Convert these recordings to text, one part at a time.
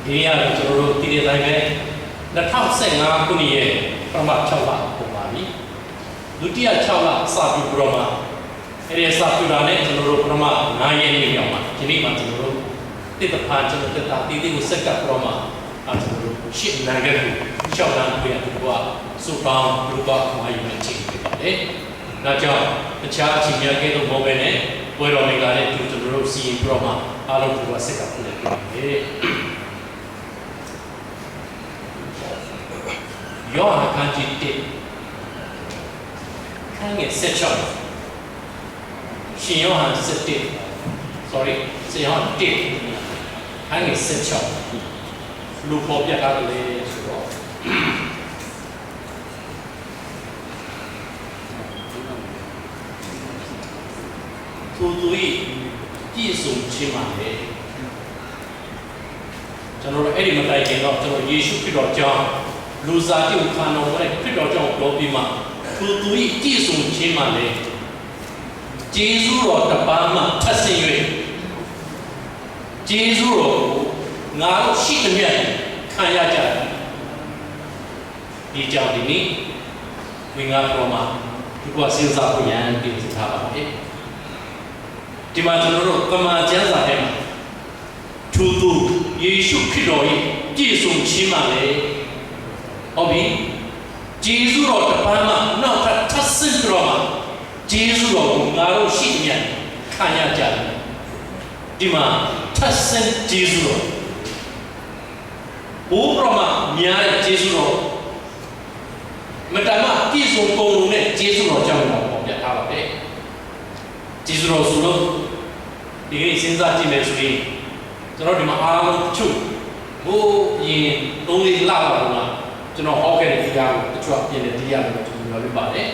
ဒီနေ့ကတော့ကျွန်တော်တို့တည်တဲ့တိုင်းပဲ2015ခုနှစ်ရဲ့ပထမ6လပုံပါပြီဒုတိယ6လစပြုပြီးတော့မှအဲ့ဒီစပြုတာနဲ့ကျွန်တော်တို့ပထမ9ရက်နေ့ရောက်မှာဒီနေ့မှကျွန်တော်တို့တစ်တဖာကျွန်တော်တက်တာတည်ကိုစက်ကပ်ပြီးတော့မှကျွန်တော်တို့ရှစ်နံကက်ကိုရှောက်တန်းပြရတူကစူပေါင်းလူကမှာယူနေချိန်ဖြစ်ပါတယ်ဒါကြောင့်တခြားအချိန်များကဲတော့မဟုတ်ပဲနဲ့ဘွယ်တော်မင်္ဂလာနဲ့ကျွန်တော်တို့စီရင်ပြီးတော့မှအားလုံးကစက်ကပ်ပြနေတယ်ယောဟန်ခန်းကြီး1ခန်းငယ်16ရှင်ယောဟန်7 sorry ရှင်ယောဟန်1ခန်းငယ်16လူပေါ်ပြတ်တာလေဆိုတော့သူတို့ဤပြည့်စုံခြင်းပါလေကျွန်တော်တို့အဲ့ဒီမတိုင်ခင်တော့ကျွန်တော်ယေရှုခရစ်တော်ကြောင့်လူစားတိကိုခံတော်မူတဲ့ခရစ်တော်ကြောင့်ပြောပြီးမှသူသူဤပြည့်စုံခြင်းပါလေဂျေဇုတော်တပါးမှထပ်ဆင့်၍ဂျေဇုတော်ကိုငါတို့ရှိသမျှခံရကြတယ်ဒီကြောင့်ဒီနေ့ဝိငါတော်မှာဒီကစဉ်းစားဖို့ရန်ပြင်ဆင်ထားပါမယ်ဒီမှာကျွန်တော်တို့ကမာကျမ်းစာထဲမှာသူသူယေရှုခရစ်တော်၏ပြည့်စုံခြင်းပါလေဟုတ်ပြီဂျေဇုတော်တပန်းမှာနောက်ထပ်ဆင့်တော်မှာဂျေဇုတော်ကိုငါတို့ရှိသမျှခံရကြတယ်ဒီမှာထပ်ဆင့်ဂျေဇုတော်ဘိုးတော်မှာများတဲ့ဂျေဇုတော်မတမပြည့်စုံကုန်လုံးနဲ့ဂျေဇုတော်ကြောင့်တော့ပေါ်ပြထားပါပဲဂျေဇုတော်ဆိုလို့ဒီကိစ္စစဉ်းစားကြည့်မယ်ဆိုရင်ကျွန်တော်ဒီမှာအားလုံးချုပ်ဘိုးရင်3-4လလောက်တော့ကျွန်တော်ဟောခဲ့တဲ့တရားကိုတချို့ပြင်တဲ့တရားကိုကျွန်တော်ပြောပြပါတယ်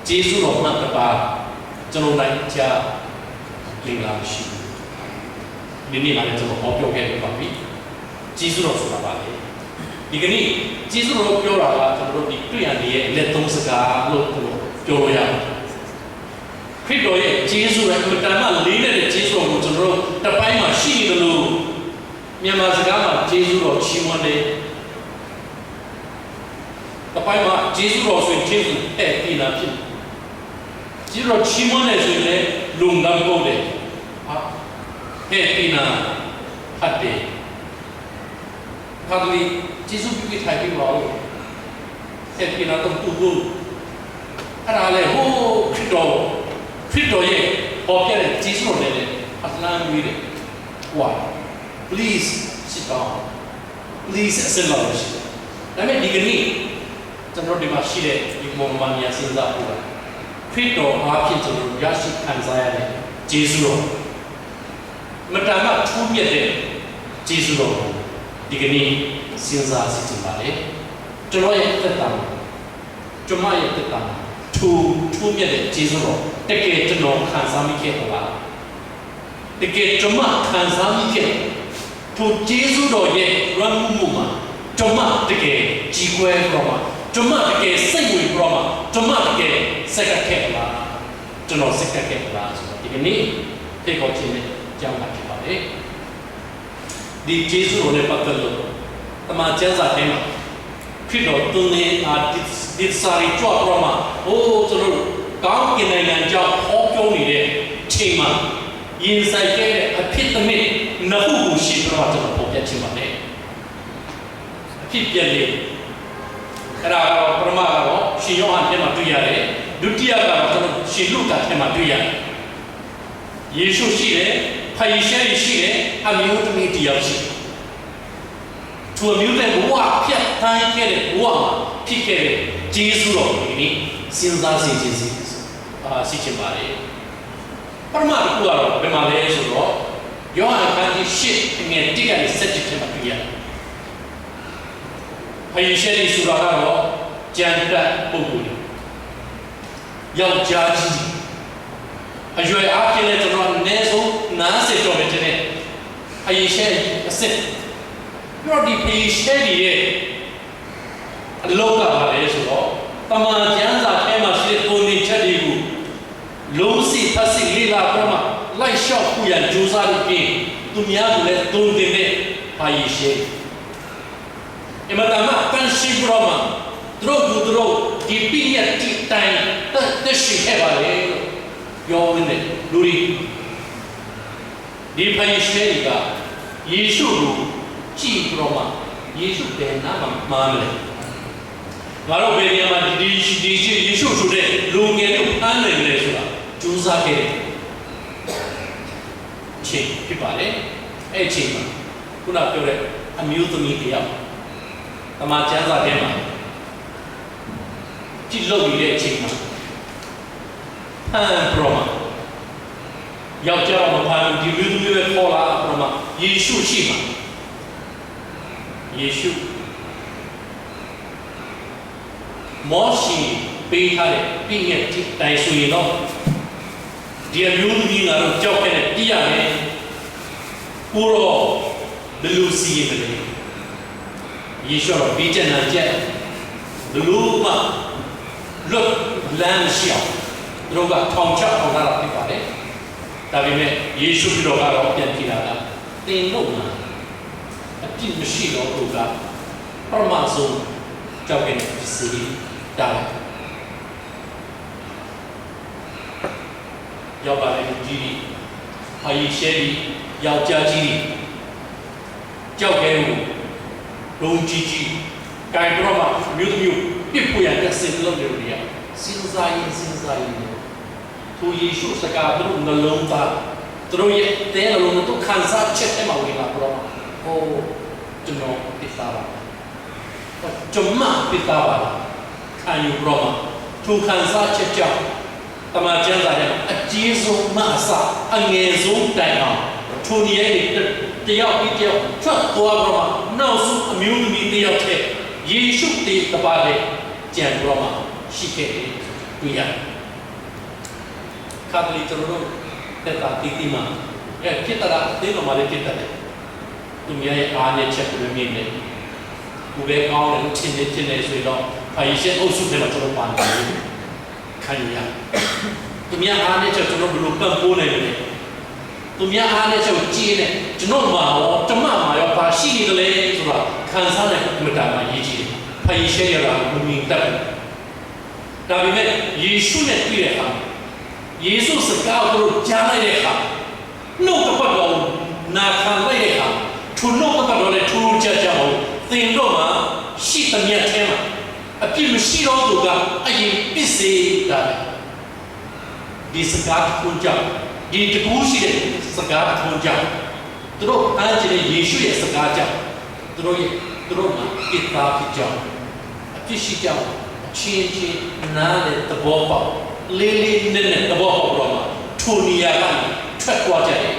ဂျေဇုတော်မှတ်တပါကျွန်တော်နိုင်ချာလင်္ကာရှိဒီနေ့လည်းကျွန်တော်ဟောပြောခဲ့ပါပြီဂျေဇုတော်ဆိုတာပါလေဒီကနေ့ဂျေဇုတော်ပြောတာကကျွန်တော်တို့ဒီတွေ့ရတဲ့လက်သုံးစကားလို့ပြောလို့ရတယ်ခရစ်တော်ရဲ့ဂျေဇုရဲ့အမှန်တမ်းလေးတဲ့ဂျေဇုကိုကျွန်တော်တို့တပိုင်းမှာရှိနေတယ်လို့မြန်မာစကားမှာဂျေဇုတော်ချီးမွမ်းတယ်တပိုင်းမှာဂျေဇုတော်ဆိုရင်ဂျေဇုတဲ့ပြည်နာဖြစ်ဂျေဇုတော်ချီးမွမ်းတယ်ဆိုရင်လည်းလုံငန်းကုန်တယ်ဟာတဲ့ပြည်နာဖတ်တယ်ခါတူဂျေဇုပြုပြီးထိုင်ပြီးပါဦးတဲ့ပြည်နာတော့တူဘူးအဲ့ဒါလေဟိုခရစ်တော်ရဲ့ပေါ်ပြတဲ့ဂျေဇုတော်လည်းအလံဝေးတယ် why please sit down please sit down ဒါပေမဲ့ဒီကနေ့ကျွန်တော်ဒီမှာရှိတဲ့ဒီမောင်မများစဉ်းစားဖို့ခရစ်တော်အားဖြင့်ကျွန်တော်ရရှိခံစားရတဲ့ဂျေဇုတော်မတမထူးမြတ်တဲ့ဂျေဇုတော်ဒီကနေ့စဉ်းစားကြည့်ပါလေကျွန်တော်ရဲ့သက်တာကျွန်မရဲ့သက်တာထူးမြတ်တဲ့ဂျေဇုတော်တကယ်ကျွန်တော်ခံစားမိခဲ့ပါလားတကယ်ကျွန်မခံစားမိခဲ့ထိုဂျေဇုတော်ရဲ့ရန်မှုမှာကျွန်မတကယ်ကြီးကွယ်တော့မှာကျွန်မတကယ်စိတ်ဝင်တော့မှာကျွန်မတကယ်စက်ကခဲ့ပါလားကျွန်တော်စက်ကခဲ့ပါလားဆိုတော့ဒီကနေ့ပြေခေါ်ခြင်းနဲ့ကြောင်းတာဖြစ်ပါတယ်ဒီဂျေဇုတော်နဲ့ပတ်သက်လို့တမန်ကျမ်းစာထဲမှာခရစ်တော်သူနဲ့ဒီစာရီကြွတော့မှာကျွန်တော်ကောင်းကင်နိုင်ငံကြောင့်ဟောပြောနေတဲ့ချိန်မှာရင်ဆိုင်ခဲ့တဲ့အဖြစ်သမီးနှစ်ခုကိုရှင်းတော့ကျွန်တော်ပေါ်ပြချင်ပါတယ်အဖြစ်ပြက်လေးအဲ့ဒါကတော့ပထမကတော့ရှင်ယောဟန်ထဲမှာတွေ့ရတယ်ဒုတိယကတော့ကျွန်တော်ရှင်လုကာထဲမှာတွေ့ရတယ်ယေရှုရှိတယ်ဖာရိရှဲရှိတယ်အမျိုးသမီးတယောက်ရှိတယ်သူအမျိုးတဲ့ဘဝဖြတ်တိုင်းခဲ့တဲ့ဘဝမှာဖြစ်ခဲ့တဲ့ဂျေဇုတော်ကိုဒီနေ့စဉ်းစားစီချင်ပါလေပထမတစ်ခုကတော့ဘယ်မှာလဲဆိုတော့ယောဟန်ခန်းကြီး8ငယ်1ကနေ7ထဲမှာတွေ့ရတယ်ဖာရိရှဲဆိုတာကတော့ကျမ်းတက်ပုဂ္ဂိုလ်ယောက်ျားကြီးအရွယ်အားဖြင့်လည်းကျွန်တော်အနည်းဆုံး90ကျော်ပဲတဲ့ဖာရိရှဲအစ်စ်ပြီးတော့ဒီဖာရိရှဲရဲ့အလောကပါလေဆိုတော့တမန်ကျမ်းစာထဲမှာရှိတဲ့ပုံသင်ချက်တွေကိုလုံးစီဖတ်စီလေ့လာပြီးမှလ လိုက်လျှောက်ဖို့ရကြိုးစားလို့ပြင်သူများကလည်းတုံတင်တဲ့ဟာရရှိအမတမပန်ရှိဘရမသူတို့ဒီပြည့်ရဲ့ဒီတိုင်းတက်ရှိခဲ့ပါလေလို့ပြောနေတယ်လူတွေဒီဖန်ရှိကယေရှုကိုကြည်ဘရမယေရှုတဲ့နာမမှားတယ်ငါတို့ဘယ်နေရာမှာဒီယေရှုဆိုတဲ့လူငယ်တို့ဖမ်းနိုင်တယ်ဆိုတာကြိုးစားခဲ့ချိန်ဖြစ်ပါလေအဲ့ချိန်မှာခုနပြောတဲ့အမျိုးသမီးတယောက်တမန်ကျမ်းစာထဲမှာကြည့်လို့ရတဲ့အချိန်မှာဟန်ပရောမယောက်ျားမဖမ်းဒီမျိုးသမီးပဲခေါ်လာပရောမယေရှုရှိမှာယေရှုမောရှိပေးထားတဲ့ပြည့်ရဲ့တိုင်ဆိုရင်တော့ဒီအမျိုးသမီးကတော့ကြောက်ခဲ့တဲ့ပြည့်ရမယ်ကိုရောဘလူစီရမယ်ယေရှုတော့ပြီးတဲ့နာကျက်ဘလူမလွတ်လမ်းရှိအောင်သူတို့ကထောင်ချအောင်လာတာဖြစ်ပါတယ်ဒါပေမဲ့ယေရှုကတော့ပြန်ကြည့်လာတာသင်တို့ကအပြစ်မရှိတော့ဘူးကပရမဇုံကြောက်ခဲ့တဲ့စီတာရောက်ပါလေကြီးဟာယီရှဲဒီယောက်ျားကြီးကြောက်ခဲမှုဒုံကြီးကင်ပရမမြို့ပြပွေရတဲ့စင်လုံးတွေရစဉ်းစားရင်သူယေရှုစကားတို့နှလုံးသားသူတို့ရဲ့တဲနှလုံးတို့ခံစားချက်ထဲမှာဝင်လာပရမဟိုကျွန်တော်ပြသပါကျွန်မပြသပါခံယူပရမသူခံစားချက်ကြောင့်တမန်ကျမ်းစာထဲမှာအကြီးဆုံးမအစအငယ်ဆုံးတိုင်အောင်ထိုနေရာတယောက်ပြီးတယောက်ထွက်သွားတော့မှနောက်ဆုံးအမျိုးသမီးတယောက်ထဲယေရှုတည်တပါးတဲ့ကြံတော့မှရှိခဲ့တယ်တွေ့ရတယ်။ကာသလစ်ကျွန်တော်တို့တက်တာတီမှာဖြစ်တာအသေးတော်မှလည်းဖြစ်တယ်။သူများရဲ့အားနဲ့ချက်ကိုမြင်တယ်။ဘယ်ကောင်းလဲချင်းနေဆိုတော့ဖာယေရှုအုပ်စုထဲမှာကျွန်တော်ပါတယ်ခံရသူများအားနဲ့ချက်ကျွန်တော်ဘယ်လိုပတ်ပိုးနိုင်လဲသူများအားနဲ့ချက်ကြည့်နေကျွန်တော်မှာရောဓမ္မမှာရောဘာရှိနေတယ်လဲဆိုတာခံစားနိုင်မှတာမှရေးကြည့်တယ်ဖာယေရှုရတာဘုံမြင်တတ်တယ်ဒါပေမဲ့ယေရှုနဲ့တွေ့တဲ့အခါယေရှုစကားကိုကြားလိုက်တဲ့အခါနှုတ်ကပတ်တော်နာခံလိုက်တဲ့အခါသူနှုတ်ကပတ်တော်နဲ့ထူးခြားအောင်သင်တို့မှာရှိသမျှထဲမှာအပြစ်မရှိတော့သူကအရင်ပစ္စေတာဒီစကားကိုကြောင့်ဒီတကူရှိတဲ့စကားကိုကြောင့်သူတို့အားကျတဲ့ယေရှုရဲ့စကားကြောင့်သူတို့မှာကိတ္တာဖြစ်ကြောင့်အပြစ်ရှိကြောင့်ချင်းနားတဲ့သဘောပေါက်လေးနဲ့သဘောပေါက်တော့မှထိုနေရာကထွက်သွားကြတယ်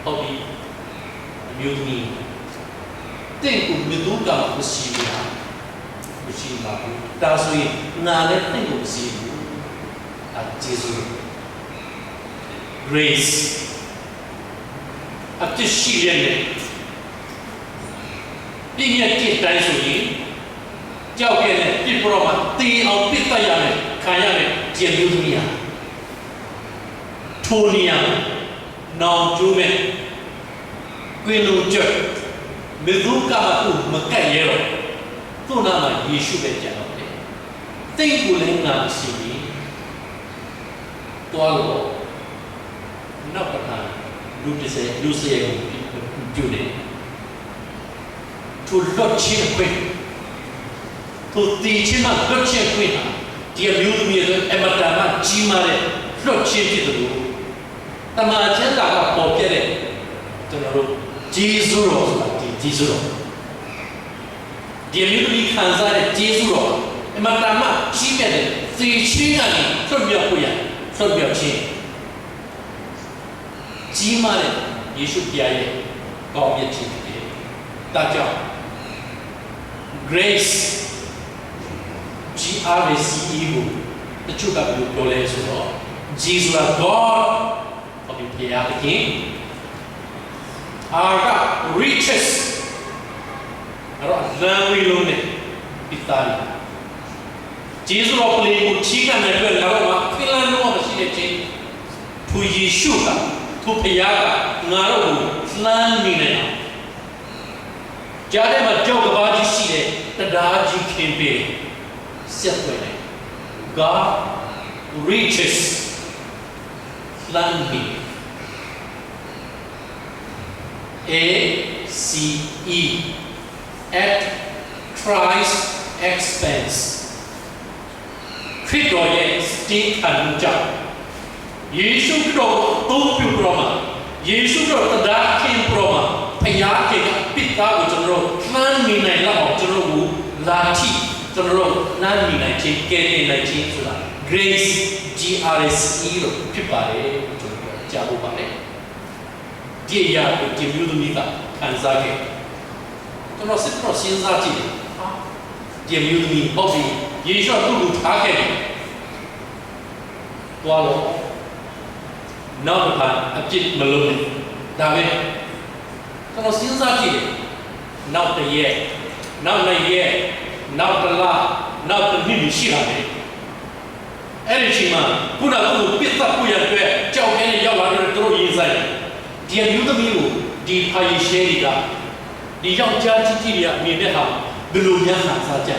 ဟုတ်ပြီအမျိုးသမီးတင့်ကိုမြတ်သူကမရှိပါဘူးဒါဆိုရင်နားလည်းတင့်ကိုမရှိဘူးအဲဂျေဇု grace အပြစ်ရှိတဲ့ပြည့်ရဲ့ကြည့်တိုင်းဆိုရင်ကြောက်ခဲ့တဲ့ပြစ်ပရောမှာတေးအောင်ပြစ်တတ်ရမယ်ခံရမယ်ကျင်မျိုးသမီးဟာထိုနေရနောင်ကျိုးမဲ့ကွေလူကျမေဒုကမကူမကဲ့ရဲတော့သူ့နာမှာယေရှုပဲကြံတော့တယ်တိတ်ကိုလည်းငါရှိပြီတွားလို့နောက်တစ်ခါလူစရဲကိုပြုတယ်သူလွတ်ချင်းခွင့်သူတည်ချင်းမှာလွတ်ချင်းခွင့်ဟာဒီအမျိုးသမီးရဲ့အမတန်မှကြီးမားတဲ့လွတ်ချင်းဖြစ်တယ်လို့တမန်ကျမ်းစာကပေါ်ပြတဲ့ကျွန်တော်တို့ဂျေဇုတော်ဆိုတာဒီဂျေဇုတော်ဒီအမျိုးသမီးခံစားတဲ့ဂျေဇုတော်အမတန်မှကြီးမြတ်တဲ့သေချင်းကနေလွတ်မြောက်ဖို့ရလွတ်မြောက်ခြင်းကြီးမားတဲ့ယေရှုပြရဲ့ကောင်းမြတ်ခြင်းဖြစ်တယ်ဒါကြောင့် grace GRACE ကိုတချို့ကဘယ်လိုပြောလဲဆိုတော့ Jesus God of the King R riches အဲ့တော့လမ်းဝေးလုံးနဲ့ပိတာရီဂျေဇုတော်ပလင်ကိုချီးကမ်းတဲ့အတွက်ငါတို့ကဖင်လန်တော့မရှိတဲ့ချင်းထ သူယေရှုကသူဖခင်ကငါတို့ကိုလှမ်းနေနေတာကြားထဲမှာကြောက်ကဘာကြီးရှိတယ်တရားကြီးခင်ပေးဆက်သွယ်တယ် God reaches လှမ်းနေ ACE at Christ's expense ခရစ်တော်ရဲ့စတင်ခံမှုကြောင့်ယေရှုခရစ်တော်ကိုသုံးပြုပြီးတော့မှယေရှုခရစ်တော်တရားခင်ပြီးတော့မှဖခင်ကပိတ်သားကိုကျွန်တော်တို့မှန်းနေနိုင်လောက်အောင်ကျွန်တော်တို့လာထိကျွန်တော်တို့နားနေနိုင်ခြင်းကဲနေနိုင်ခြင်းဆိုတာ grace GRSE လို့ဖြစ်ပါတယ်ကျွန်တော်ကြားဖို့ပါတယ်ဒီအရာကိုဒီမျိုးသမီးကခံစားခဲ့ကျွန်တော်စစ်တော့စဉ်းစားကြည့်ဒီမျိုးသမီးဟုတ်ပြီယေရှုသူ့ကိုထားခဲ့တယ်တွားလို့နောက်တစ်ခါအပြစ်မလုံးနဲ့ဒါပဲကျွန်တော်စဉ်းစားကြည့်တယ်နောက်တစ်ရက်နောက်နှစ်ရက်နောက်တစ်လနောက်တစ်နှစ်ရှိလာတယ်အဲ့ဒီချိန်မှာခုနကသူ့ကိုပြစ်သက်ဖို့ရတဲ့ကြောက်ခဲနဲ့ရောက်လာတဲ့သူတို့ရေးဆိုင်ဒီအမျိုးသမီးကိုဒီဖာယေရှဲတွေကဒီယောက်ျားကြီးကြီးတွေအမြင်နဲ့ဟာဘယ်လိုများခံစားကြလဲ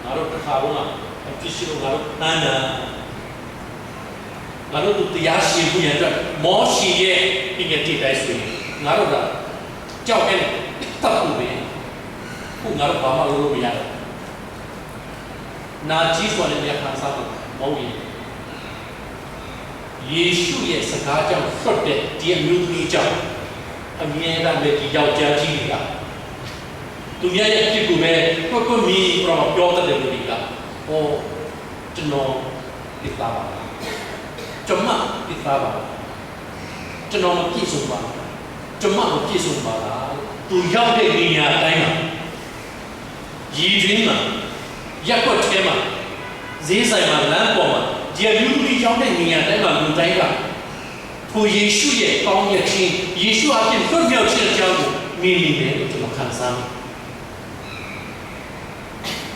ငါတို့တစ်ခါတော့အဖြစ်ရှိလို့ငါတို့တန်းတာငါတို့တရားရှိဖို့ရတဲ့မောရှိရဲ့ဒီကတိတိုင်းဆိုရင်ငါတို့ကကြောက်ခဲနဲ့တပ်ဖို့ပဲခုငါတို့ဘာမှလုပ်လို့မရဘူးနာကြီးဆိုတဲ့နေရာခံစားဖို့မဟုတ်ဘူးယေရှုရဲ့စကားကြောင့်ဆွတ်တဲ့ဒီအမျိုးသမီးကြောင့်အမြဲတမ်းပဲဒီယောက်ျားကြီးတွေကသူများရဲ့အဖြစ်ကိုပဲကိုမီပြောပြောတဲ့လူတွေကဟောကျွန်တော်ပြသပါကျွန်မပြသပါကျွန်တော်မပြည့်စုံပါကျွန်မမပြည့်စုံပါလားသူရောက်တဲ့နေရာတိုင်းမှာရည်တွင်းမှာရက်ွက်ထဲမှာဈေးဆိုင်မှာလမ်းပေါ်မှာဒီအမျိုးသမီးရောက်တဲ့နေရာတိုင်းမှာလူတိုင်းကထိုယေရှုရဲ့ကောင်းမြတ်ခြင်းယေရှုအပြင်သွတ်မြောက်ခြင်းအကြောင်းကိုမြင်နေတယ်လို့ကျွန်တော်ခံစားမိ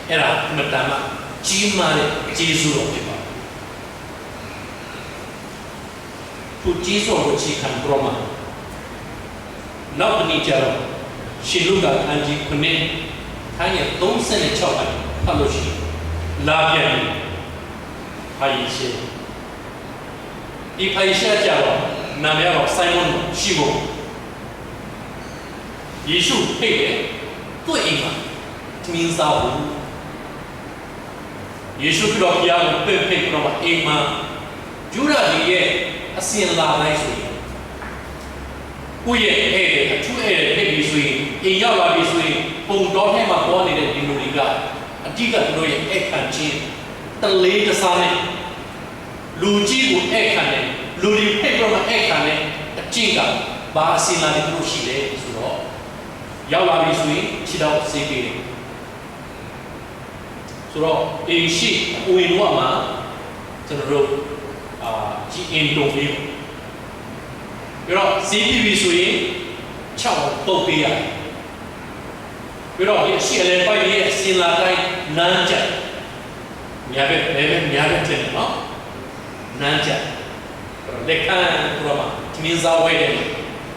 အဲ့ဒါမတမ်းကြီးမားတဲ့ဂျေဇုတော်ဖြစ်ပါတယ်သူဂျေဇုကိုချီခံပရောမှာနောက်တစ်နေ့ကျတော့ရှင်လုကာခန်းကြီး9ခန်းရဲ့36ပိုင်းဖတ်လို့ရှိရင်လာပြန်ပြီဖာယေရှဲဒီဖာယေရှဲကျတော့နာမည်ကတော့ဆိုင်းမွန်ရှိဖို့ယေရှုဖိတ်တယ်သူ့အိမ်မှာသမင်းစားဘူးယေရှုခရစ်တော်ဘုရားကိုဖိတ်ပြီးတော့အိမ်မှာဂျူဒာကြီးရဲ့အစဉ်လာလိုက်ဆိုရင်ကိုယ့်ရဲ့အဲ့အထူးအဲ့ဖိတ်ပြီးဆိုရင်အိမ်ရောက်လာပြီဆိုရင်ပုံတော်ထဲမှာပေါ်နေတဲ့ဒီလူတွေကအတိကသူတို့ရဲ့အဲ့ခံခြင်းတလေးတစားနဲ့လူကြီးကိုအဲ့ခံတယ်လူတွေဖိတ်ပြီးတော့အဲ့ခံတယ်အကျင့်ကဘာအစဉ်လာတွေသူတို့ရှိတယ်ဆိုတော့ရောက်လာပြီဆိုရင်ခြေတော်ဆေးပေးတယ်ဆိုတော့အိမ်ရှိဝင်တော့မှာကျွန်တော်တို့ကြီးအင်တုံလေးပြီးတော့ဆေးပြီးဆိုရင်6ပုတ်ပေးရတယ်ပြီးတော့ဒီရှိအလဲပိုက်ရဲ့အစဉ်လာတိုင်းနန်းကြညာဘက်ညာဘက်တဲ့နော်နန်းကြလက်ခံပြတော့သမင်းစားဝဲတယ်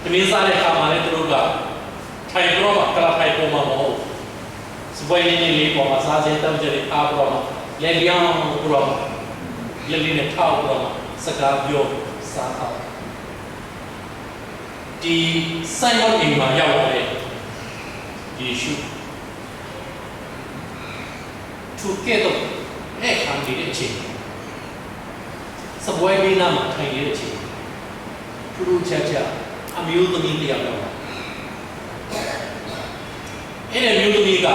သမင်းစားတဲ့ခါမှာလည်းသူတို့ကထိုင်ပြတော့ကလာထိုင်ပေါ်မှာမဟုတ်စပွဲနေလေးပေါ်မှာစားစဲတောက်ကြတဲ့အားပြတော့လက်လျောင်းပြတော့လက်လေးနဲ့ထောက်ပြတော့စကားပြောစားတော့ဒီဆိုင်မွန်အိမ်မှာရောက်လာတဲ့ယေရှုသူကဲတော့အဲ့ခံနေတဲ့အချိန်စပွဲလေးနားမှာထိုင်နေတဲ့အချိန်ထူးထူးခြားခြားအမျိုးသမီးတယောက်တော့အဲ့ဒီမျိုးသမီးက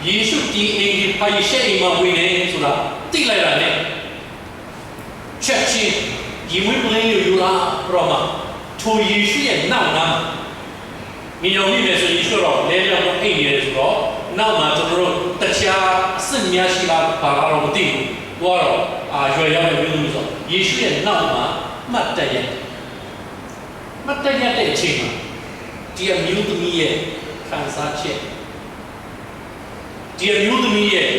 ယေရှုဒီအိမ်ဒီဖာယေရှဲအိမ်မှာဝင်နေဆိုတာသိလိုက်တာနဲ့ချက်ချင်းဒီဝိပလင်းယူလာပရမထိုယေရှုရဲ့နောက်နားမြင်ရုံမိမယ်ဆိုယေရှုတော့လဲပြောင်းတော့အိမ်နေတယ်ဆိုတော့နောက်မှာကျွန်တော်တို့တရားအစစ်များရှိတာဘာလို့မသိဘူး။ဘောတော့ရွယ်ရောက်တဲ့မျိုးမျိုးဆိုယေရှုရဲ့နောက်မှာမှတ်တရတဲ့အချိန်မှာဒီအမျိုးသမီးရဲ့ခံစားချက်ဒီအမျိုးသမီးရဲ့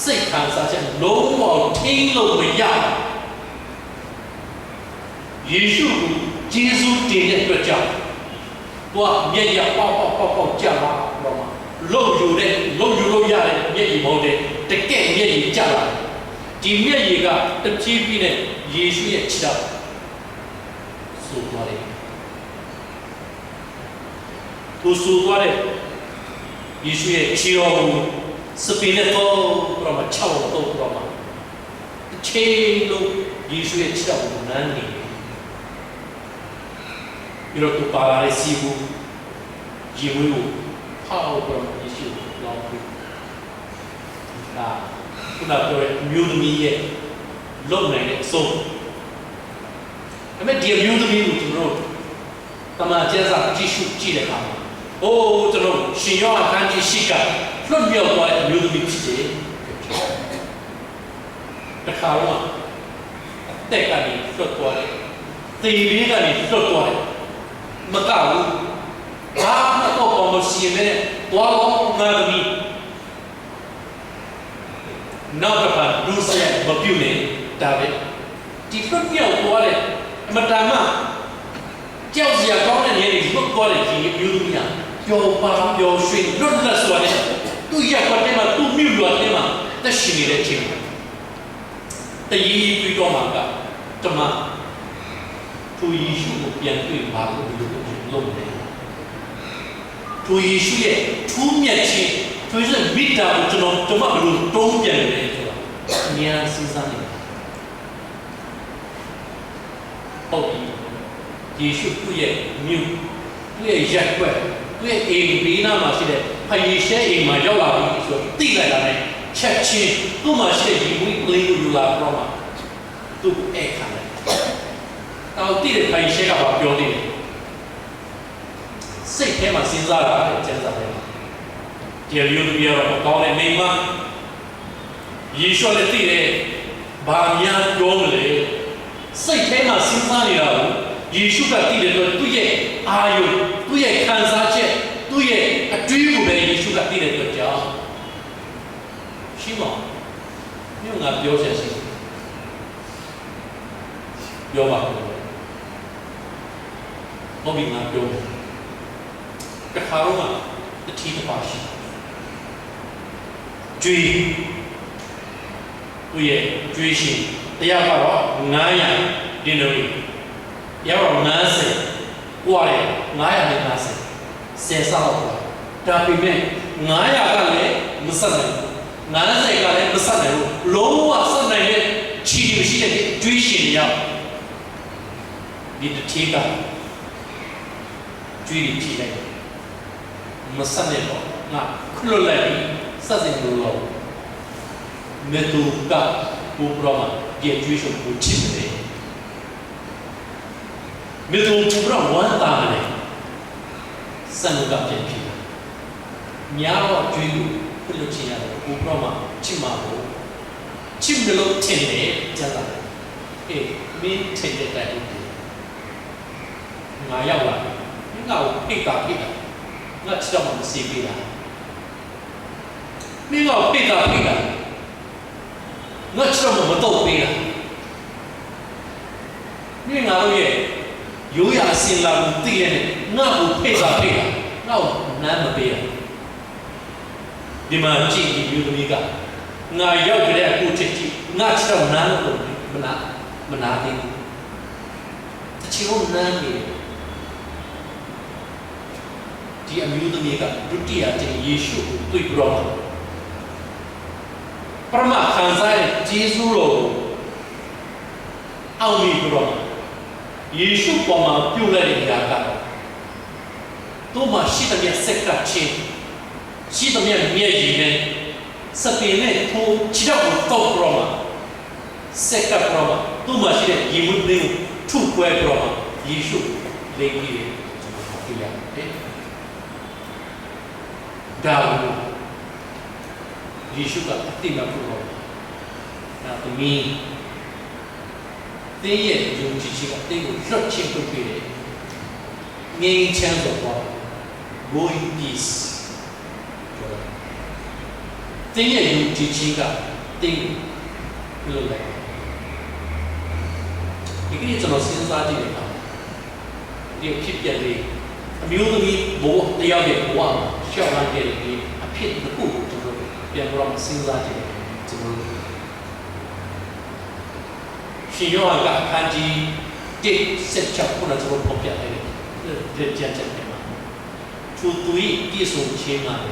စိတ်ခံစားချက်လုံးဝထိန်းလို့မရယေရှုကိုဂျေဇုတင်တဲ့အတွက်ကြောင့်တော့မျက်ရပေါက်ကြာလာတော့မှလုံယူလို့ရတဲ့မျက်ရည်မဟုတ်တဲ့တကယ်မျက်ရည်ကြာလာဒီမျက်ရည်ကတဖြည်းဖြည်းနဲ့ယေရှုရဲ့ခြေထောက်ဆိုသွားတယ်သူဆိုသွားတယ်ယေရှုရဲ့ခြေတော်ကိုစပင်းနဲ့တော့တော့မှ6တော့တော့မှတစ်ချိန်လုံးယေရှုရဲ့ခြေထောက်ကိုနမ်းနေပြီးတော့သူပါလာတဲ့စီဘူးယေဝေကိုဖောက်တော့ယေရှုလောင်းပြီးဒါခုနပြောတဲ့မျိုးသမီးရဲ့လုံနိုင်တဲ့အဆုံးဒါပေမဲ့ဒီမျိုးသမီးကိုကျွန်တော်တမန်ကျမ်းစာကြည့်တဲ့အခါမှာအိုးကျွန်တော်ရှင်ယောဟန်ခန်းကြီးရှိကလွတ်မြောက်သွားတဲ့အမျိုးသမီးဖြစ်တယ်တခါတော့အသက်ကနေလွတ်သွားတယ်သေလေးကနေလွတ်သွားတယ်မကဘူးဘာမှတော့ကောင်းမရှိရင်လည်းသွားတော့ငါသမီးနောက်တစ်ခါလူဆက်မပြုတ်နဲ့ဒါပဲဒီလွတ်မြောက်သွားတဲ့အမတန်မှကြောက်စရာကောင်းတဲ့နေရာတွေလွတ်သွားတဲ့ဒီမျိုးသမီးကပျော်ပါပျော်ရွှင်လွတ်လပ်စွာနဲ့သူ့ရက်ွက်ထဲမှာသူ့မြို့ရွာထဲမှာသက်ရှင်နေတဲ့အချိန်တည်ပြီးတော့မှာကတမန်သူယေရှုကိုပြန်တွေ့ပါလို့လုပ်တယ်သူယေရှုရဲ့ထူးမြတ်ခြင်းသူရဲ့မိတ္တာကိုကျွန်တော်ဘယ်လိုတုံးပြန်လဲဆိုတာအများစဉ်းစားနေတယ်ဟုတ်ပြီယေရှုသူ့ရဲ့မြို့သူ့ရဲ့ရက်ွက်သူ့ရဲ့အိမ်ဘေးနားမှာရှိတဲ့ဖယေရှဲအိမ်မှာရောက်လာပြီဆိုတော့သိလိုက်တာနဲ့ချက်ချင်းသူ့မှာရှိတဲ့ဒီဝိပလင်းကိုယူလာတော့မှသူ့အဲ့ခံတယ်တော့တိတဲ့ဖယေရှဲကပြောတယ်စိတ်ထဲမှာစဉ်းစားတာတဲ့ကျမ်းစာထဲမှာဒီလိုမျိုးတော့ကောင်းတဲ့မိမယေရှုလည်းသိတယ်ဘာများပြောမလဲစိတ်ထဲမှာစဉ်းစားနေတာကိုယေရှုကသိတယ်လို့သူ့ရဲ့အာယုသူ့ရဲ့ခံစားချက်သူ့ရဲ့အတွေးကိုပဲယေရှုကသိတယ်လို့ကြောင်းရှိမမြို့ငါပြောချက်ရှိပြောပါဦးဟုတ်ပြီငါပြောတခါတော့တတိတပါရှိကျွေးသူ့ရဲ့ကျွေးရှိတရားကတော့900ဒီလိုရောက်တော့90ကွာတယ်900နဲ့90ဆယ်ဆောက်တော့ဒါပေမဲ့900ကလည်းမဆက်နိုင်ဘူး90ကလည်းမဆက်နိုင်ဘူးလုံးဝဆက်နိုင်တဲ့ခြေမရှိတဲ့ကျွေးရှင်ရောက်ဒီတတိကကျွေးဖြေလိုက်မဆက်နိုင်တော့ငါခွလွတ်လိုက်ပြီးဆက်စင်လို့တော့မေတူကဘူပရမဒီကျွေးရှင်ကိုချစ်တယ်မေတူဘူပရဝမ်းတာတယ်စံကပြန်ဖြေများတော့ကျွေးကိုခွလွတ်ချင်ရတယ်ဘူပရမချစ်မှာကိုချစ်တယ်လို့ထင်တယ်ကျန်တာအေးမင်းထင်တဲ့တိုင်ငါရောက်လာငါ့ကိုဖိတ်တာငါချစ်တော့မစီပေးတာမင်းကဖိတ်တာငါချစ်တော့မတော့ပေးတာမင်းငါတို့ရဲ့ရိုးရာအစဉ်လာကိုသိရတယ်ငါ့ကိုဖိတ်တာငါ့ကိုနမ်းမပေးတာဒီမှာကြည့်ဒီမျိုးသမီးကငါရောက်ကြတဲ့အခုချစ်ကြည့်ငါချစ်တော့နမ်းလို့မနာသေးဘူးတချီကိုနမ်းနေဒီအမျိုးသမီးကဒုတိယကျင့်ယေရှုကိုတွေ့ပြီးတော့ပရမခံစားတဲ့ဂျေဇုတော်ကိုအောင်ပြီးတော့ယေရှုပေါ်မှာပြုလိုက်တဲ့နေရာကတော့သူ့မှာရှိတဲ့ဆက်ကချင်းရှိတဲ့မြည့်ရည်နဲ့စပင်းနဲ့ထိုးခြေတော့တော့ပြီးတော့ဆက်ကပြီးတော့သူ့မှာရှိတဲ့ယေမုတ်လေးကိုထုခွဲပြီးတော့ယေရှုလေးကြီးတယ်ဒီရတယ်ဒါကိုယေရှုကအတိမပြုတော့ဒါသမီးသင်ရဲ့ယုံကြည်ခြင်းကသင်ကိုလွတ်ချင်းပြုပေးတယ်ငြိမ်းချမ်းစွာသွား going peace သင်ရဲ့ယုံကြည်ခြင်းက thing look like 이게 저는 신사지니까 이게 깊게 묘들이 뭐 대학에 모아 시험할 때 이 앞에 듣고 저는 그냥 신사지 저는 신요한가 간지 때 세척보다 저는 법이야 그 제작자님아 주두이 기술 체험하네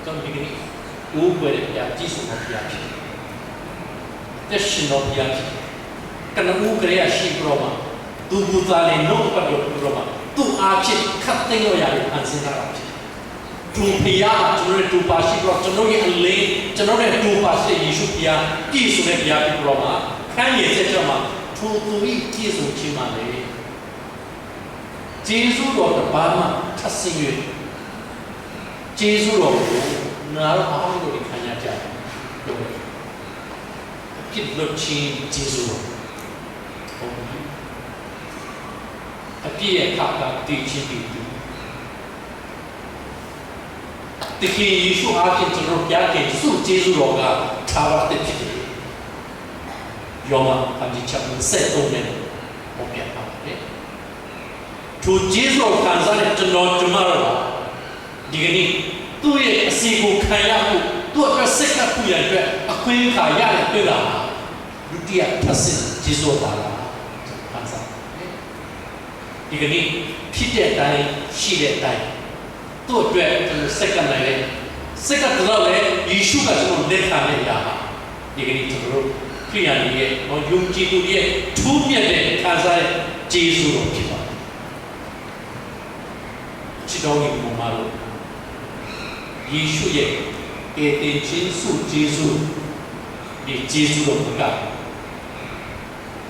좀 이게 우버에 야 기술 법이야 대신 법이야 karena ukrea si Roma tu butale no pada Roma tu aci kateng ya ansin harap tu pia tu pasi Roma tu ni alle tu pasi Yesus pia Yesus ne pia di Roma kan ye se chama tu i Yesus chima le Yesus lo de ba ma thasin yue Yesus lo na lo a lo di kan ya ja kit lo chi Yesus lo Api kata dici itu. Tiki Yesus akan terus yakin su Yesus loga tawa teki. Yoma kami cakap setumen opiak apa? Tu Yesus kan sana jenuh cemara. Digini tu ye asiku kaya aku tu apa sekat tu yang tu aku yang kaya tu lah. Dia pasti Yesus dah. 이게 피대 따위 시대 따위 또 돼. 색깔나래 색깔 들어래 이슈가 좀 내타네야 이게 저로 그냥 이게 용기구리의 투명의 가사의 제수로 기도 지도이 뭐말로 이슈의 에덴 진수 제수 이 제수로 뭔가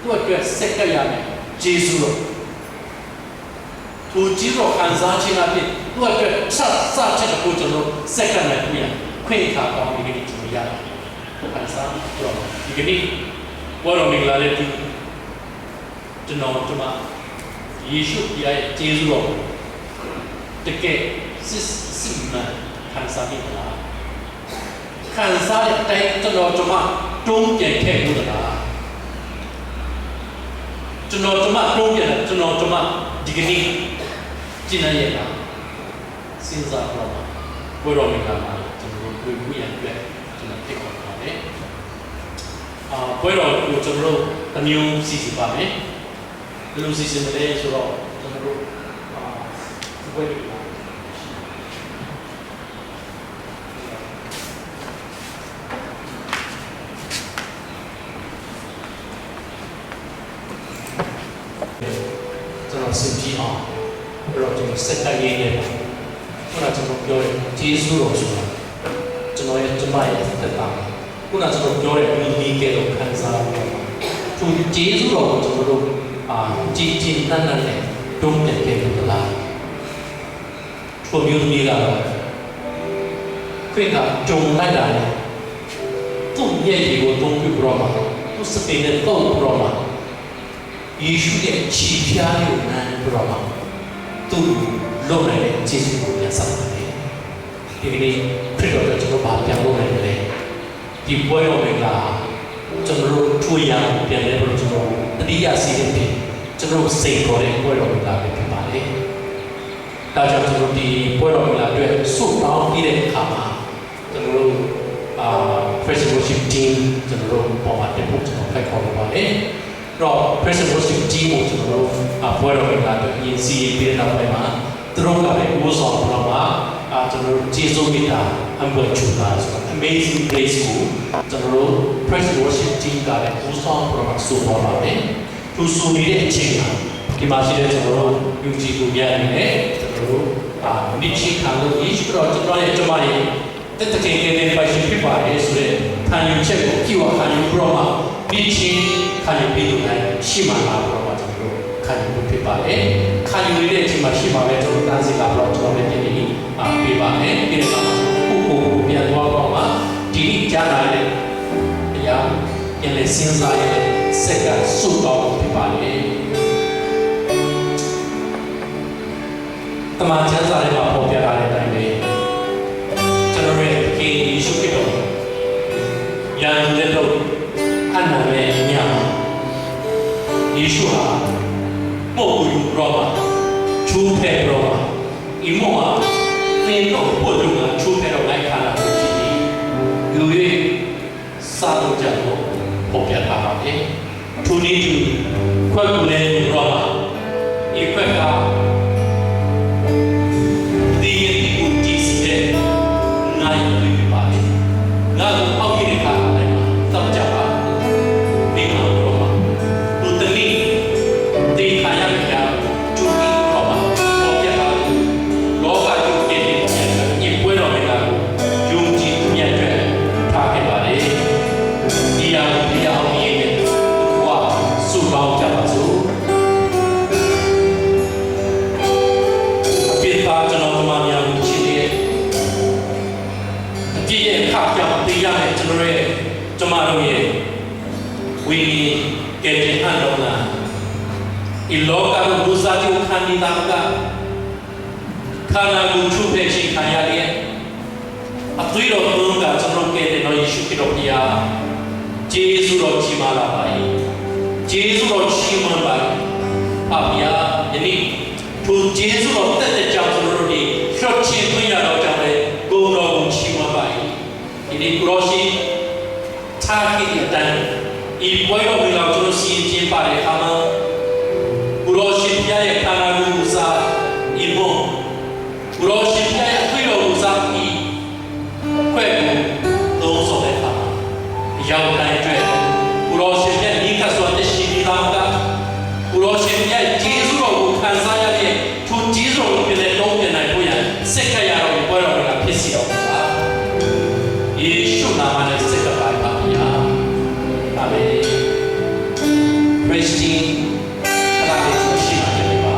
또 돼. 색깔야매 제수로 tu jiro kanza china pi tu ate sa cha ko jono second na kuya kwe ka ka mi ni tu ya kanza ro igini waro mi la le tu jono tuma Yesu ya Jesu ro teke sis na kanza mi la kanza le tai jono tuma tong pyan khe mu la jono tuma tong pyan jono tuma digini Cina ye lah, sinza Roma, boleh mengapa? Cenderung yang dua, cenderung tekok kami. Boleh cenderung new sisi kami, new sisi mana surau cenderung boleh. Cenderung sisi 그럼 좀 색깔 얘기해봐. 그나 좀 교회 지수로 주라. 저의 정말 됐다. 그나 좀 교회 의미계로 간 사람이야. 좀 지수로 저로 지진난난데 좀 됐게 되더라. 좀 의미가 그러니까 좀 나가네. 좀 얘기고 좀 그러마. 또 스페인에 또 그러마. 예수의 지피아요 난 그러마. tu lo này chỉ sử dụng nhà sản này thì cái này khi đó chúng nó bảo rằng lo này thì bây giờ mình là chúng nó chui ra tiền để rồi chúng nó đi ra xí thì chúng nó xây rồi bây giờ mình là cái bảo đấy ta cho chúng nó đi bây giờ mình là được số nào đi đến khám chúng nó Praise Worship Team chúng nó bảo mặt để chúng nó phải có bảo đấy rồi Praise Worship Team chúng nó bây giờ mình là được nhìn gì biết nào vậy mà terus kami usaha pertama cenderung Jesu kita ambil juga amazing place cenderung Praise Worship Team kami usaha pertama support kami khusus ini cina di masjid cenderung yuji dunia ini cenderung nici kalau isu cenderung yang cuma ini tetap kini pasien pipa sudah kanyu cek kiwa kanyu pertama nici kanyu pintu naik simana pertama cenderung kanyu pipa kanyu ini cuma simana cenderung nanti kalau cenderung ini pipa ini sama kuku yang dua pertama jadi jangan yang lesin saya sekarang suka pipa ini teman saya mampu biar ada ini cenderung kini isu kita ယာန်လက်တော့အနာမဲ့ညယေရှုဟာပို့ယူရောမှာချူဖဲရောမှာအမောဟာသင်တော့ပို့လူကချူဖဲတော့လိုက်ခါလာလို့ကြည့်ယူ၍စာလို့ကြတော့ပေါ်ပြတာပါပဲသူနေသူခွက်ကူလဲရောမှာဒီခွက်ကဒီရည်ကိုကြည့်စတဲ့နိုင်ပြီးပါလေငါတို့အောက်ကြီးခါလာတယ်တောက်ကြပါဒီမှာရောမှာသူတလီဒီခါရမယ်ကျူကြီးရောမှာပေါ်ပြတာလောကကြီးပြည့်နေညပွဲတော်တွေကယုံကြည်မြတ်တဲ့ထားခဲ့ပါလေဒီအောင်ဒီအောင်ရေးနေဘုရားစုပေါင်းကြပါစို့အပြစ်သားကျွန်တော်တို့များကိုချစ်တဲ့အပြစ်ရဲ့ခါကြောင့်တရားနဲ့ကျွန်တော်ရဲ့ကျမတို့ရဲ့ဝိညာဉ်ကဲ့တင်အပ်တော်လားဒီလောကကိုဒုစရကိုခံနေတာကခန္ဓာကိုယ်ချုပ်တဲ့ချိန်ခံရတဲ့အသွေးတော်ဘုရားကကျွန်တော်ကဲ့တင်တော်ယေရှုခရစ်တော်ဘုရားကျေးဇူးတော်ချီးမွမ်းလာပါ၏ကျေးဇူးတော်ချီးမွမ်းပါ၏အဗျာယနေ့သူကျေးဇူးတော်တက်တဲ့ကြောင့်ကျွန်တော်တို့ဒီရှော့ချင်ခွင့်ရတော့ကြောင့်လေဂုဏ်တော်ကိုချီးမွမ်းပါ၏ဒီကိုရောရှိထားခဲ့တဲ့အတိုင်းဤပွဲတော်တွေလောက်ကျွန်တော်စီရင်ခြင်းပါတဲ့အခါမှာကိုရောရှိပြရဲ့ခန္ဓာကိုယ်ကိုစားဤဘုံကိုရောရှိပြရဲ့အသွေးတော်ကိုစားဤခွဲ့ကိုသုံးဆောင်တဲ့အခါမှာရောက်တိုင်းအတွက်ကိုရောရှိပြဤကဆိုတဲ့ရှိဒီသားကကိုရောရှိပြကျေးဇူးတော်ကိုခံစားရတဲ့သူကျေးဇူးတော်ကိုပြည့်တဲ့လုံးပြနိုင်ဖို့ရစက်ကရတော်ပွဲတော်တွေကဖြစ်စီတော်ပါယေရှုနာမနဲ့စက်ကပါပါဗျာအာမင်ခရစ်စတီအလားတူရှိပါတယ်ပါ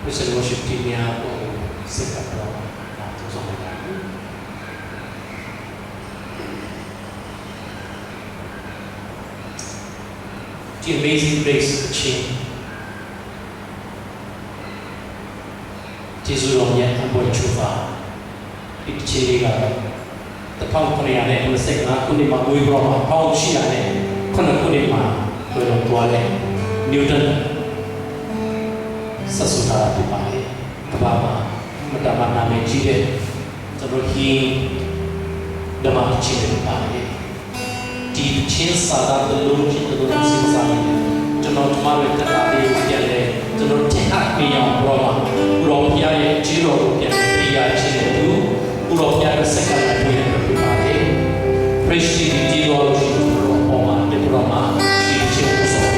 Praise and worship team niya po sa kapro natin sa mga The Amazing Grace of the King Jesus on yet ang buhay chufa Ikchiri ka Tapang kuniya na yung masik na kundi mag-uwi bro Pao siya na kuna kundi ma Kuya tuwale Newton sa sudah dipakai kebama mendapat nama jilid terus dama jilid dipakai di cinta dan telur kita dalam sisa jenol kemarin tetapi tiada jenol tiap yang berapa Europia yang jiro yang dia jilid itu Europia sekarang punya dipakai presiden jiro Roma di Roma di jiro soal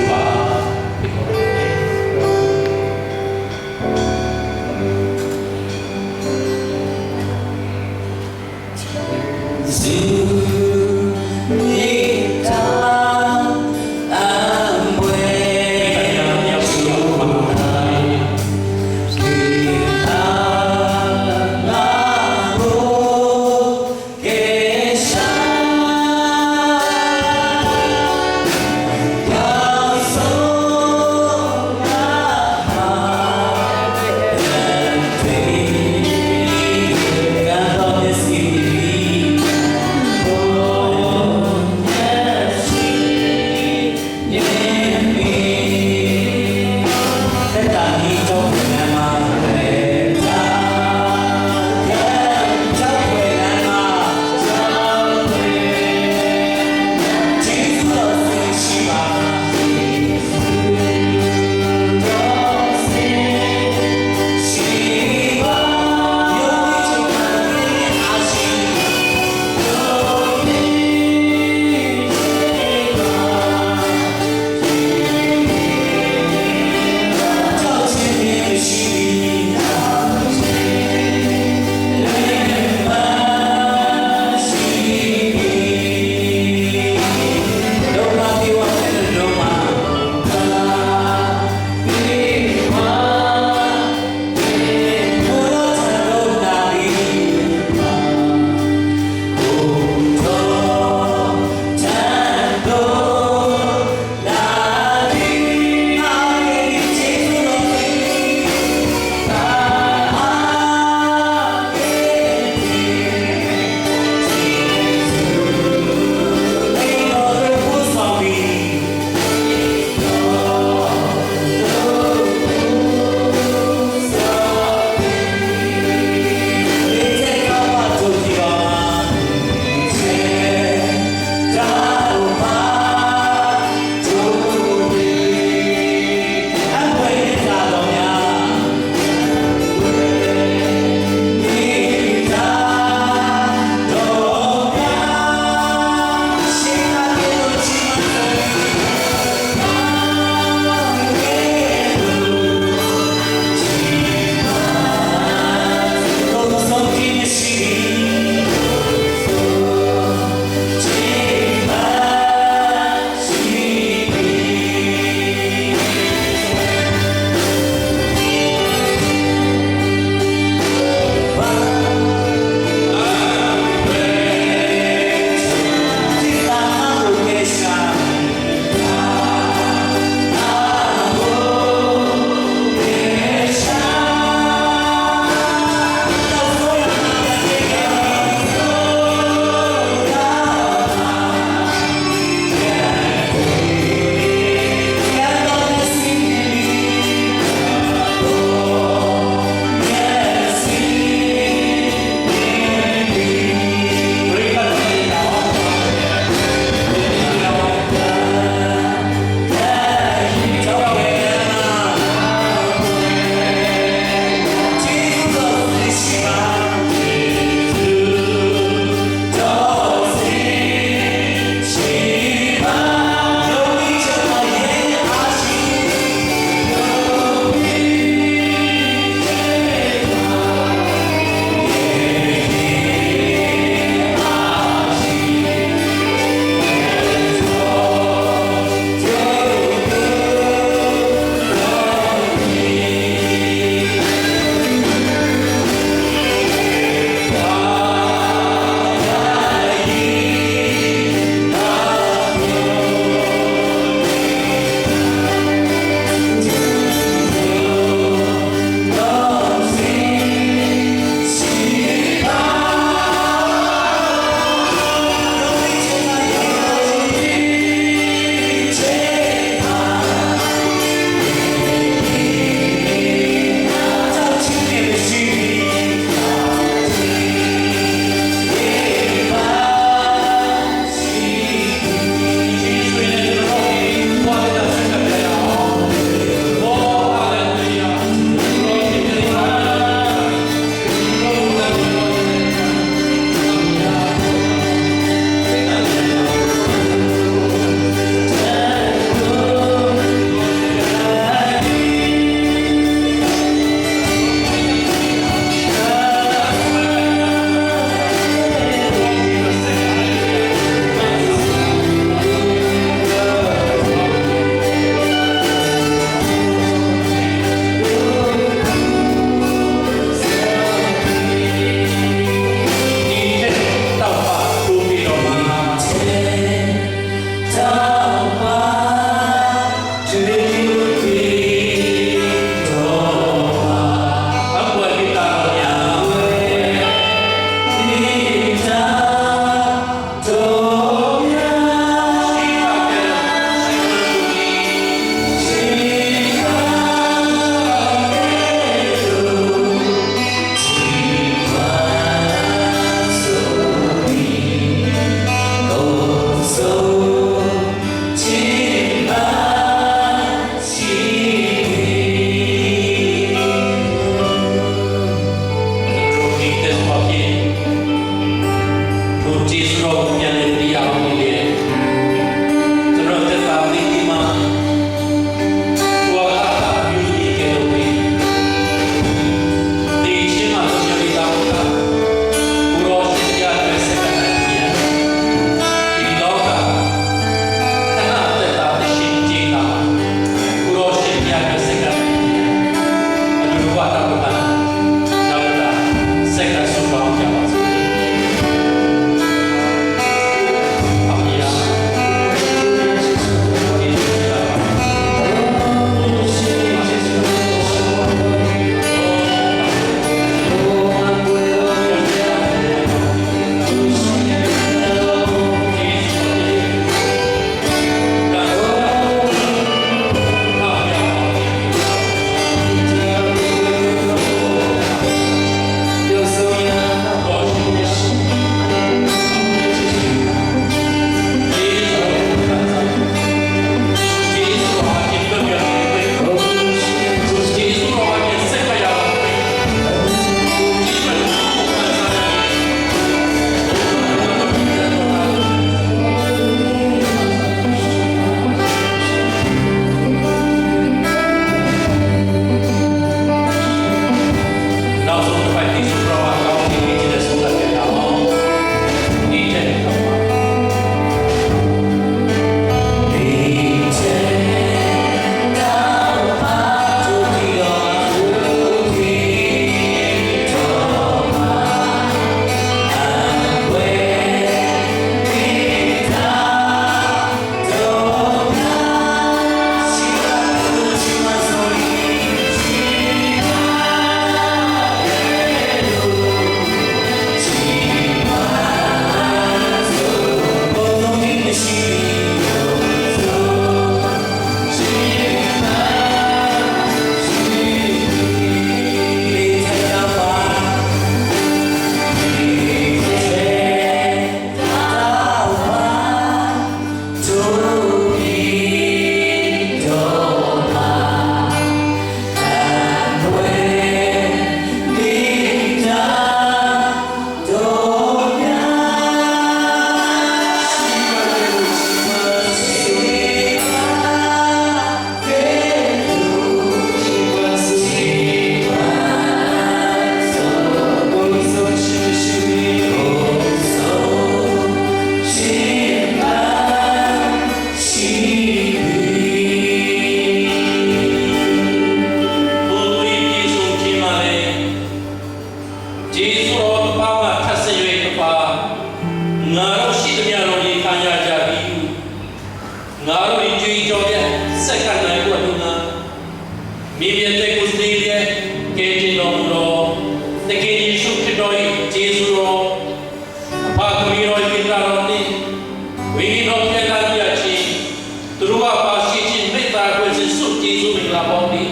စုမင်္ဂလာပေါင်းဒီ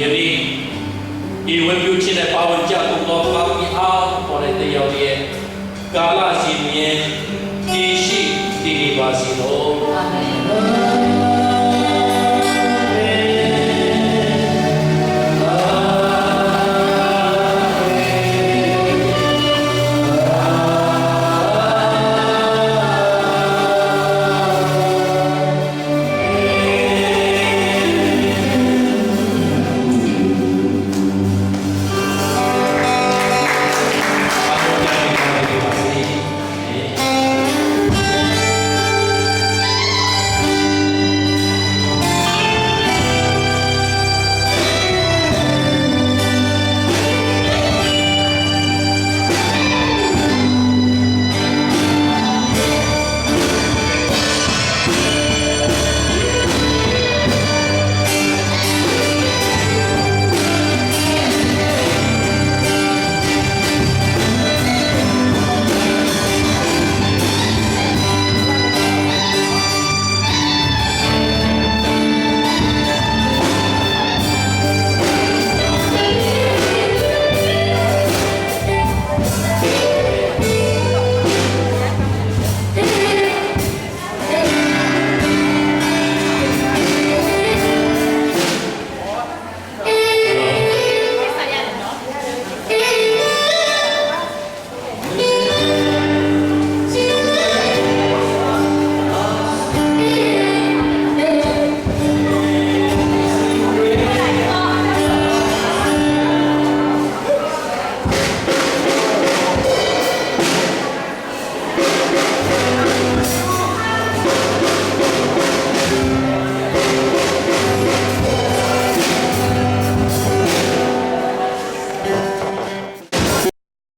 ယနေ့ဒီဝေပြုခြင်းနဲ့ပါဝင်ကြကုန်သောပါမီအားပေါ်တဲ့တရားရဲ့ကာလစီမြဲတည်ရှိတည်နေပါစေလို့အာမင်